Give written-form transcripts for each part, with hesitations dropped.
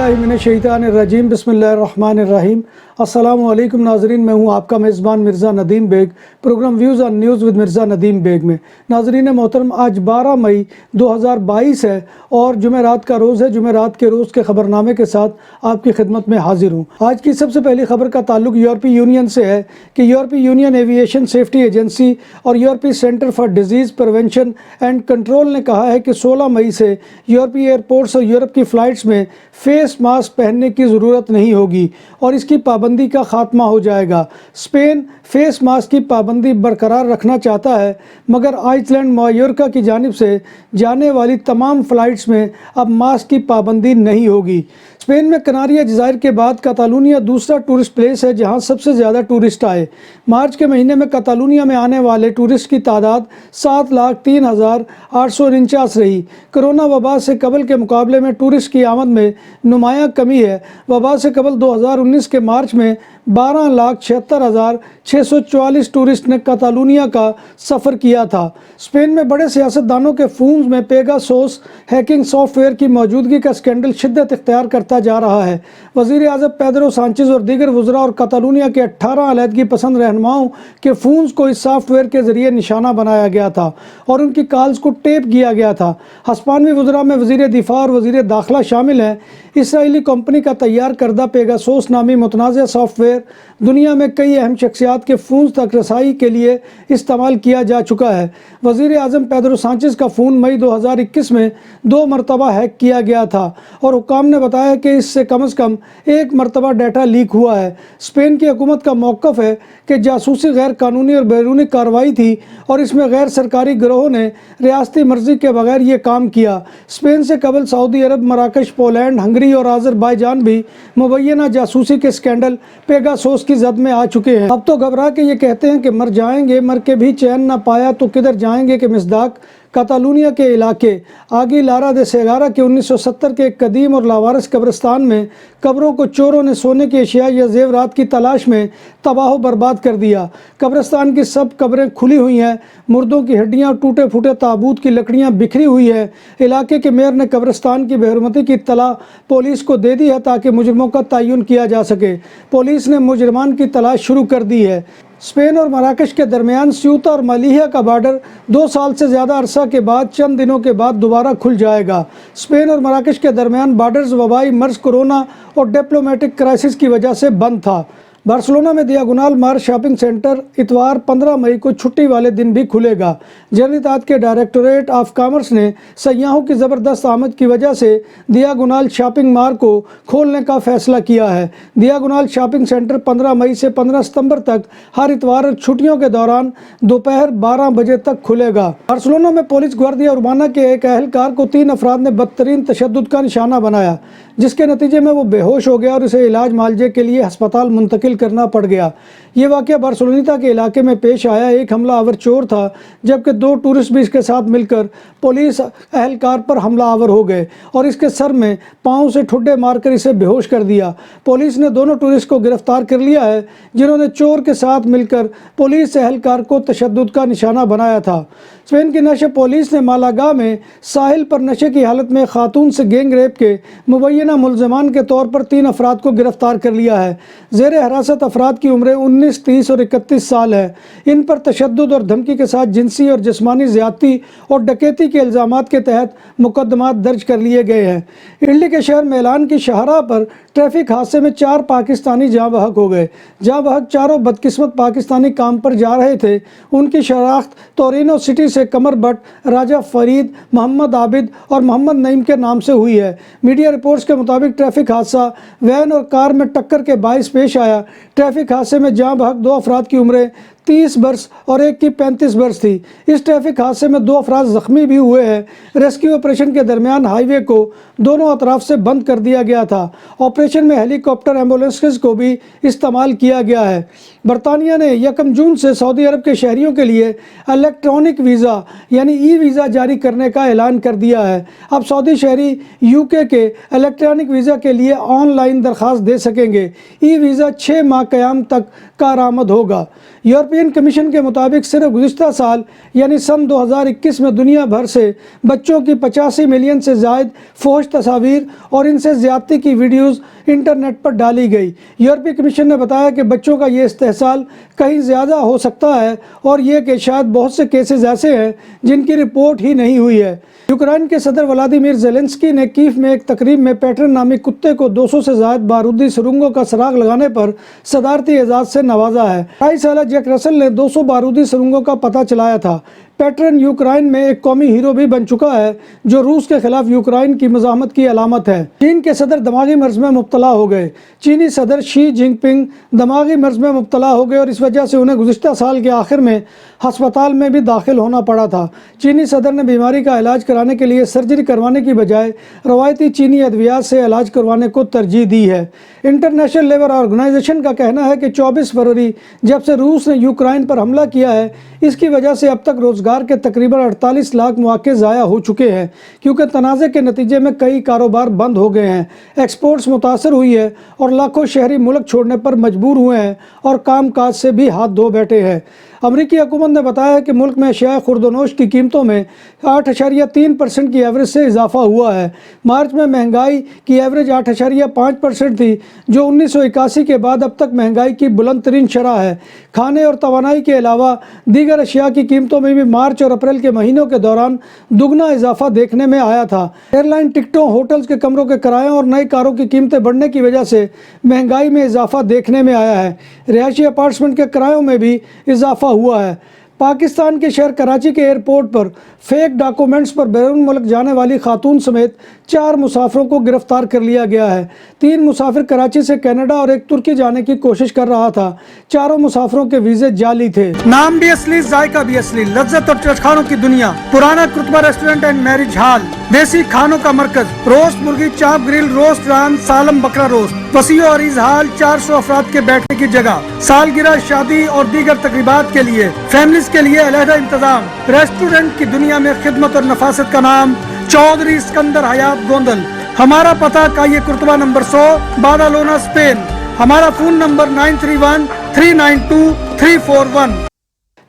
बिस्मिल्लाहि मिनश्शैतानिर्रजीम बिस्मिल्लाहिर्रहमानिर्रहीम। अस्सलामु अलैकुम नाजरीन, मैं हूं आपका मेज़बान Mirza Nadeem Baig, program views on news with Mirza Nadeem Baig में। नाजरीन मोहतरम, आज 12 मई 2022 है और जुमेरात का रोज़ है। जुमेरात के रोज़ के ख़बरनामे के साथ आपकी खिदमत में हाजिर हूँ। आज की सबसे पहली खबर का ताल्लुक यूरोपीय यूनियन से है कि यूरोपीय यूनियन एविएशन सेफ्टी एजेंसी और यूरोपीय centre for disease prevention and control ने कहा है कि 16 मई से यूरोपीय एयरपोर्ट्स और यूरोप की फ़्लाइट्स में फेस मास्क पहनने की ज़रूरत नहीं होगी और इसकी पाबंदी का खात्मा हो जाएगा। स्पेन फेस मास्क की पाबंदी बरकरार रखना चाहता है, मगर आइसलैंड मायोर्का की जानिब से जाने वाली तमाम फ़्लाइट्स में अब मास्क की पाबंदी नहीं होगी। स्पेन में कनारिया जज़ायर के बाद कातालुनिया दूसरा टूरिस्ट प्लेस है जहां सबसे ज़्यादा टूरिस्ट आए। मार्च के महीने में कातालुनिया में आने वाले टूरिस्ट की तादाद 7,03,849 रही। कोरोना वबा से कबल के मुकाबले में टूरिस्ट की आमद में नुमायाँ कमी है। वबा से कबल 2019 के मार्च में 12,76,644 टूरिस्ट ने कातालुनिया का सफ़र किया था। स्पेन में बड़े सियासतदानों के फ़ोन्स में पेगासोस हैकिंग सॉफ्टवेयर की मौजूदगी का स्कैंडल शिद्दत इख्तियार करता जा रहा है। वज़ीर आज़म पेड्रो सांचेज़ और दीगर वज़रा और कातालुनिया के 18 अलहदगी पसंद रहनुमाओं के फ़ोन्स को इस सॉफ्टवेयर के ज़रिए निशाना बनाया गया था और उनकी कॉल्स को टेप किया गया था। हस्पानवी वज़रा में वज़ीर दिफा और वज़ीर दाखिला शामिल हैं। इसराइली कंपनी का तैयार करदा पेगासोस नामी मुतनाज़ सॉफ्टवेयर दुनिया में कई अहम शख्सियात के फ़ोन तक रसाई के लिए इस्तेमाल किया जा चुका है। वज़ीर आज़म पेड्रो सांचेज़ का फ़ोन मई 2021 में 2 मरतबा हैक किया गया था और हुक्काम ने बताया कि इससे कम से कम 1 मरतबा डाटा लीक हुआ है। स्पेन की हुकूमत का मौक़िफ़ है कि जासूसी गैर कानूनी और बैरूनी कार्रवाई थी और इसमें गैर सरकारी गिरोहों ने रियासती मर्ज़ी के बगैर ये काम किया। स्पेन से कबल सऊदी अरब, मराकश, पोलैंड, हंगरी और आज़रबाईजान भी मुबैना जासूसी के स्कैंडल पेगासोस की जद में आ चुके हैं। अब तो घबरा के ये कहते हैं कि मर जाएंगे, मर के भी चैन ना पाया तो किधर जाएंगे के मिसदाक कातालुनिया के इलाके आगिलारा दे सेगारा के 1970 के एक कदीम और लावारिस कब्रिस्तान में कब्रों को चोरों ने सोने की अशिया या जेवरात की तलाश में तबाह बर्बाद कर दिया। कब्रिस्तान की सब कब्रें खुली हुई हैं, मुर्दों की हड्डियां, टूटे फूटे ताबूत की लकड़ियां बिखरी हुई है। इलाके के मेयर ने कब्रिस्तान की बेहरमती की इत्तला पुलिस को दे दी है ताकि मुजरिमों का तयन किया जा सके। पुलिस ने मुजरिमान की तलाश शुरू कर दी है। स्पेन और मराकश के दरमियान स्यूता और मलीहा का बॉर्डर 2 साल से ज़्यादा अरसा के बाद चंद दिनों के बाद दोबारा खुल जाएगा। स्पेन और मराकश के दरमियान बॉर्डर्स वबाई मर्ज, कोरोना और डिप्लोमेटिक क्राइसिस की वजह से बंद था। बार्सिलोना में दियागोनाल मार्च शॉपिंग सेंटर इतवार 15 मई को छुट्टी वाले दिन भी खुलेगा। जनरितात के डायरेक्टोरेट ऑफ कॉमर्स ने सयाहों की ज़बरदस्त आमद की वजह से दियागोनाल शॉपिंग मार्ट को खोलने का फैसला किया है। दियागोनाल शॉपिंग सेंटर 15 मई से 15 सितंबर तक हर इतवार और छुट्टियों के दौरान दोपहर 12 बजे तक खुलेगा। बार्सिलोना में पुलिस ग्वार्डिया उर्बाना के एक अहलकार को 3 अफराद ने बदतरीन तशद्दुद का निशाना बनाया, जिसके नतीजे में वो बेहोश हो गया और उसे इलाज मालजे के लिए अस्पताल मुंतकिल करना पड़ गया। ये वाक़या बार्सिलोना के इलाके में पेश आया। एक हमलावर चोर था, जबकि 2 टूरिस्ट भी इसके साथ मिलकर पुलिस अहलकार पर हमलावर हो गए और इसके सर में पाँव से ठुड्डे मारकर इसे बेहोश कर दिया। पुलिस ने दोनों टूरिस्ट को गिरफ्तार कर लिया है, जिन्होंने चोर के साथ मिलकर पुलिस अहलकार को तशद्दुद का निशाना बनाया था। स्पेन की नशे पुलिस ने मालागा में साहिल पर नशे की हालत में खातून से गैंग रेप के मुबैना मुलजमान के तौर पर 3 अफराद को गिरफ्तार कर लिया है। ज़ेर हिरासत अफराद की उम्रें 19, 30 और 31 साल है। इन पर तशद्दुद और धमकी के साथ जिनसी और जिस्मानी ज़्यादती और डकैती के इल्ज़ामात के तहत मुकदमात दर्ज कर लिए गए हैं। इटली के शहर मिलान की शाहराह पर ट्रैफिक हादसे में 4 पाकिस्तानी जाँ बहक हो गए। जाँ बहक चारों बदकिस्मत पाकिस्तानी काम पर जा रहे थे। उनकी शनाख्त टोरिनो सिटी से कमर बट, राजा फरीद, मोहम्मद आबिद और मोहम्मद नईम के नाम से हुई है। मीडिया रिपोर्ट्स के मुताबिक ट्रैफिक हादसा वैन और कार में टक्कर के बाइस पेश आया। ट्रैफिक हादसे में जाँ बहक 2 अफराद की उम्रें 30 बरस और एक की 35 बरस थी। इस ट्रैफिक हादसे में 2 अफराद ज़ख्मी भी हुए हैं। रेस्क्यू ऑपरेशन के दरमियान हाईवे को दोनों अतराफ से बंद कर दिया गया था। ऑपरेशन में हेलीकॉप्टर, एम्बुलेंसेस को भी इस्तेमाल किया गया है। बरतानिया ने 1 जून से सऊदी अरब के शहरियों के लिए इलेक्ट्रॉनिक वीज़ा यानी ई वीज़ा जारी करने का ऐलान कर दिया है। अब सऊदी शहरी यूके के इलेक्ट्रॉनिक वीज़ा के लिए ऑनलाइन दरख्वास्त दे सकेंगे। ई वीज़ा 6 माह क़याम तक کارآمد ہوگا۔ یورپین کمیشن کے مطابق صرف گزشتہ سال یعنی سن 2021 میں دنیا بھر سے بچوں کی 85 ملین سے زائد فحش تصاویر اور ان سے زیادتی کی ویڈیوز انٹرنیٹ پر ڈالی گئی۔ یورپی کمیشن نے بتایا کہ بچوں کا یہ استحصال کہیں زیادہ ہو سکتا ہے اور یہ کہ شاید بہت سے کیسز ایسے ہیں جن کی رپورٹ ہی نہیں ہوئی ہے۔ یوکرائن کے صدر ولادیمیر زیلنسکی نے کیف میں ایک تقریب میں پیٹرن نامی کتے کو 200 سے زائد بارودی سرنگوں کا سراغ لگانے پر صدارتی اعزاز سے نوازا ہے۔ 28 سالہ جیک رسل نے 200 بارودی سرنگوں کا پتہ چلایا تھا۔ پیٹرن یوکرائن میں ایک قومی ہیرو بھی بن چکا ہے جو روس کے خلاف یوکرائن کی مزاحمت کی علامت ہے۔ چین کے صدر دماغی مرض میں مبتلا ہو گئے۔ چینی صدر شی جن پنگ دماغی مرض میں مبتلا ہو گئے اور اس وجہ سے انہیں گزشتہ سال کے آخر میں ہسپتال میں بھی داخل ہونا پڑا تھا۔ چینی صدر نے بیماری کا علاج کرانے کے لیے سرجری کروانے کی بجائے روایتی چینی ادویات سے علاج کروانے کو ترجیح دی ہے۔ انٹرنیشنل لیبر آرگنائزیشن کا کہنا ہے کہ 24 فروری جب سے روس نے یوکرائن پر حملہ کیا ہے اس کی وجہ سے اب تک روزگار کے تقریباً 48 لاکھ مواقع ضائع ہو چکے ہیں کیونکہ تنازع کے نتیجے میں کئی کاروبار بند ہو گئے ہیں، ایکسپورٹس متاثر ہوئی ہے اور لاکھوں شہری ملک چھوڑنے پر مجبور ہوئے ہیں اور کام کاج سے بھی ہاتھ دھو بیٹھے ہیں۔ امریکی حکومت نے بتایا ہے کہ ملک میں اشیاء خورد و نوش کی قیمتوں میں 8.3% کی ایوریج سے اضافہ ہوا ہے۔ مارچ میں مہنگائی کی ایوریج 8.5% تھی جو 1981 کے بعد اب تک مہنگائی کی بلند ترین شرح ہے۔ کھانے اور توانائی کے علاوہ دیگر اشیاء کی قیمتوں میں بھی مارچ اور اپریل کے مہینوں کے دوران دگنا اضافہ دیکھنے میں آیا تھا۔ ایئر لائن ٹکٹوں، ہوٹلز کے کمروں کے کرایوں اور نئی کاروں کی قیمتیں بڑھنے کی وجہ سے مہنگائی میں اضافہ دیکھنے میں آیا ہے۔ رہائشی اپارٹمنٹ کے کرایوں میں بھی اضافہ ہوا ہے۔ پاکستان کے شہر کراچی کے ایئرپورٹ پر فیک ڈاکومنٹس پر بیرون ملک جانے والی خاتون سمیت 4 مسافروں کو گرفتار کر لیا گیا ہے۔ 3 مسافر کراچی سے کینیڈا اور ایک ترکی جانے کی کوشش کر رہا تھا۔ چاروں مسافروں کے ویزے جعلی تھے۔ نام بھی اصلی، ذائقہ بھی اصلی، لذت اور چٹخانوں کی دنیا، پرانا کرتبہ ریسٹورنٹ اینڈ میرج ہال، دیسی کھانوں کا مرکز، روسٹ مرغی، چاپ گرل، روسٹ ران، سالم بکرا روسٹ، وسیع و عریض ہال، 400 افراد کے بیٹھنے کی جگہ، سالگرہ، شادی اور دیگر تقریبات کے لیے، فیملیز کے لیے علیحدہ انتظام۔ ریسٹورنٹ کی دنیا میں خدمت اور نفاست کا نام چودھری اسکندر حیات گوندل۔ ہمارا پتہ کائیے کرتبہ نمبر 100، بادالونا، اسپین۔ ہمارا فون نمبر 9313923341۔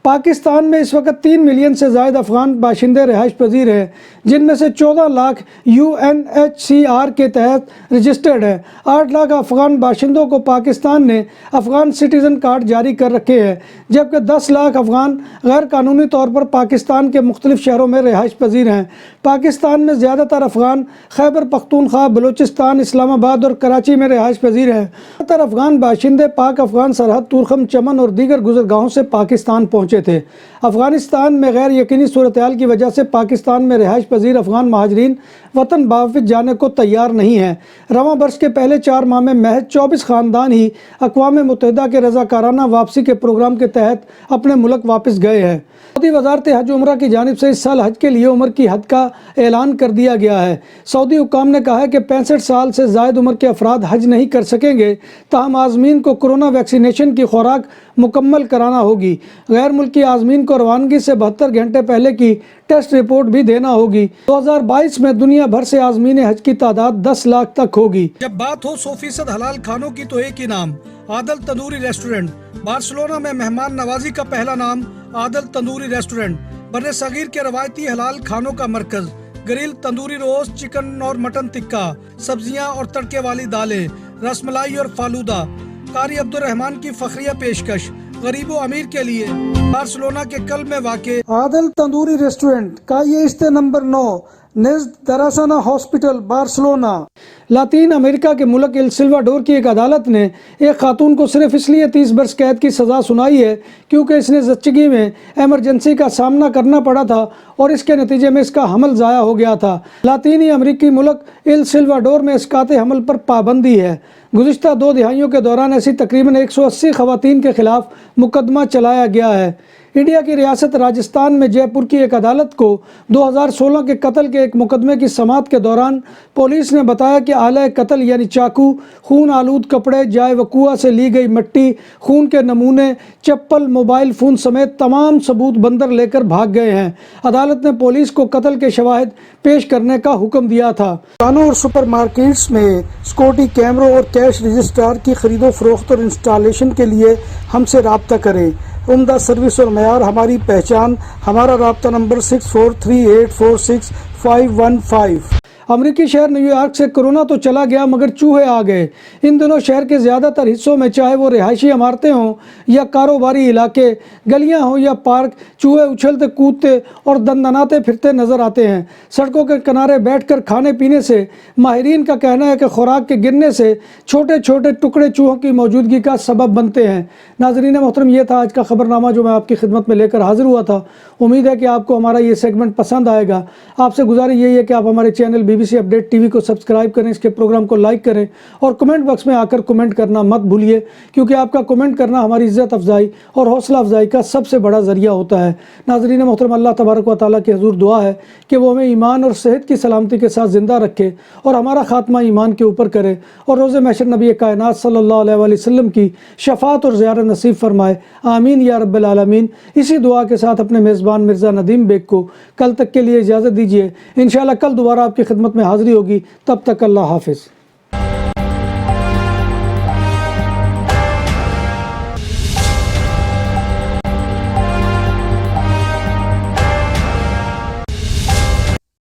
پاکستان میں اس وقت 3 ملین سے زائد افغان باشندے رہائش پذیر ہیں جن میں سے 14 لاکھ UNHCR کے تحت رجسٹرڈ ہیں۔ 8 لاکھ افغان باشندوں کو پاکستان نے افغان سٹیزن کارڈ جاری کر رکھے ہیں جبکہ 10 لاکھ افغان غیر قانونی طور پر پاکستان کے مختلف شہروں میں رہائش پذیر ہیں۔ پاکستان میں زیادہ تر افغان خیبر پختونخوا، بلوچستان، اسلام آباد اور کراچی میں رہائش پذیر ہیں۔ زیادہ تر افغان باشندے پاک افغان سرحد تورخم، چمن اور دیگر گزرگاہوں سے پاکستان پہنچے تھے۔ افغانستان میں غیر یقینی صورتحال کی وجہ سے پاکستان میں رہائش پذیر افغان مہاجرین وطن واپس جانے کو تیار نہیں ہیں۔ رواں برس کے پہلے 4 ماہ میں محض 24 خاندان ہی اقوام متحدہ کے رضاکارانہ واپسی کے پروگرام کے تحت اپنے ملک واپس گئے ہیں۔ سعودی وزارت حج عمرہ کی جانب سے اس سال حج کے لیے عمر کی حد کا اعلان کر دیا گیا ہے۔ سعودی حکام نے کہا ہے کہ 65 سال سے زائد عمر کے افراد حج نہیں کر سکیں گے، تاہم عازمین کو کورونا ویکسینیشن کی خوراک مکمل کرانا ہوگی۔ غیر ملکی عازمین کو روانگی سے 72 گھنٹے پہلے کی ٹیسٹ رپورٹ بھی دینا ہوگی۔ 2022 میں دنیا بھر سے عازمین حج کی تعداد 10 لاکھ تک ہوگی۔ جب بات ہو 100% حلال کھانوں کی تو ایک ہی نام، عادل تندوری ریسٹورنٹ۔ بارسلونا میں مہمان نوازی کا پہلا نام عادل تندوری ریسٹورنٹ، بر صغیر کے روایتی حلال کھانوں کا مرکز۔ گرل، تندوری روسٹ، چکن اور مٹن ٹکا، سبزیاں اور تڑکے والی دالیں، رس ملائی اور فالودہ۔ قاری عبدالرحمان کی فخریہ پیشکش غریب و امیر کے لیے۔ بارسلونا کے قلب میں واقع عادل تندوری ریسٹورنٹ کا یہ استے نمبر 9 نزد دراسانہ ہاسپٹل، بارسلونا۔ لاطین امریکہ کے ملک ایل سلواڈور کی ایک عدالت نے ایک خاتون کو صرف اس لیے 30 برس قید کی سزا سنائی ہے کیونکہ اس نے زچگی میں ایمرجنسی کا سامنا کرنا پڑا تھا اور اس کے نتیجے میں اس کا حمل ضائع ہو گیا تھا۔ لاطینی امریکی ملک ایل سلواڈور میں اسقاط حمل پر پابندی ہے۔ گزشتہ 2 دہائیوں کے دوران ایسی تقریباً 180 خواتین کے خلاف مقدمہ چلایا گیا ہے۔ انڈیا کی ریاست راجستھان میں جے پور کی ایک عدالت کو 2016 کے قتل کے ایک مقدمے کی سماعت کے دوران پولیس نے بتایا کہ आला कत्ल यानी चाकू, खून आलूद कपड़े, जाए वक़ूआ से ली गई मिट्टी, खून के नमूने, चप्पल, मोबाइल फ़ोन समेत तमाम सबूत बंदर लेकर भाग गए हैं। अदालत ने पुलिस को कत्ल के शवाहिद पेश करने का हुक्म दिया था। दुकानों और सुपरमार्केट्स में सिक्योरिटी कैमरों और कैश रजिस्ट्रार की खरीदो फरोख्त और इंस्टॉलेशन के लिए हमसे रब्ता करें। उम्दा सर्विस और मयार हमारी पहचान। हमारा रब्ता नंबर 6438465115। अमरीकी शहर न्यूयॉर्क से कोरोना तो चला गया मगर चूहे आ गए। इन दिनों शहर के ज़्यादातर हिस्सों में चाहे वो रिहायशी इमारतें हों या कारोबारी इलाके, गलियां हों या पार्क, चूहे उछलते कूदते और दंदनाते फिरते नज़र आते हैं। सड़कों के किनारे बैठकर खाने पीने से माहिरीन का कहना है कि खुराक के गिरने से छोटे छोटे टुकड़े चूहों की मौजूदगी का सबब बनते हैं। नाज़रीन मोहतरम, ये था आज का ख़बरनामा जो मैं आपकी खिदमत में लेकर हाजिर हुआ था। उम्मीद है कि आपको हमारा ये सेगमेंट पसंद आएगा। आपसे गुजारिश यही है कि आप हमारे चैनल BBC अपडेट टीवी को सब्सक्राइब करें, इसके प्रोग्राम को लाइक करें और कमेंट बॉक्स में आकर कमेंट करना मत भूलिए, क्योंकि आपका कमेंट करना हमारी इज़्ज़त अफजाई और हौसला अफजाई का सबसे बड़ा ज़रिया होता है। नाज़रीन मोहतरम, अल्लाह तबारक व तआला के हुज़ूर दुआ है कि वो हमें ईमान और सेहत की सलामती के साथ ज़िंदा रखे और हमारा खात्मा ईमान के ऊपर करे और रोज़े महशर नबी कायनात सल्लल्लाहु अलैहि वसल्लम की शफाअत और ज़ियारत नसीब फरमाए। आमीन या रब्बिल आलमीन। इसी दुआ के साथ अपने मेज़बान मिर्ज़ा नदीम बेग को कल तक के लिए इजाज़त दीजिए। इंशाअल्लाह कल दोबारा आपकी खिदमत में हाज़िरी होगी। तब तक अल्लाह हाफ़िज़।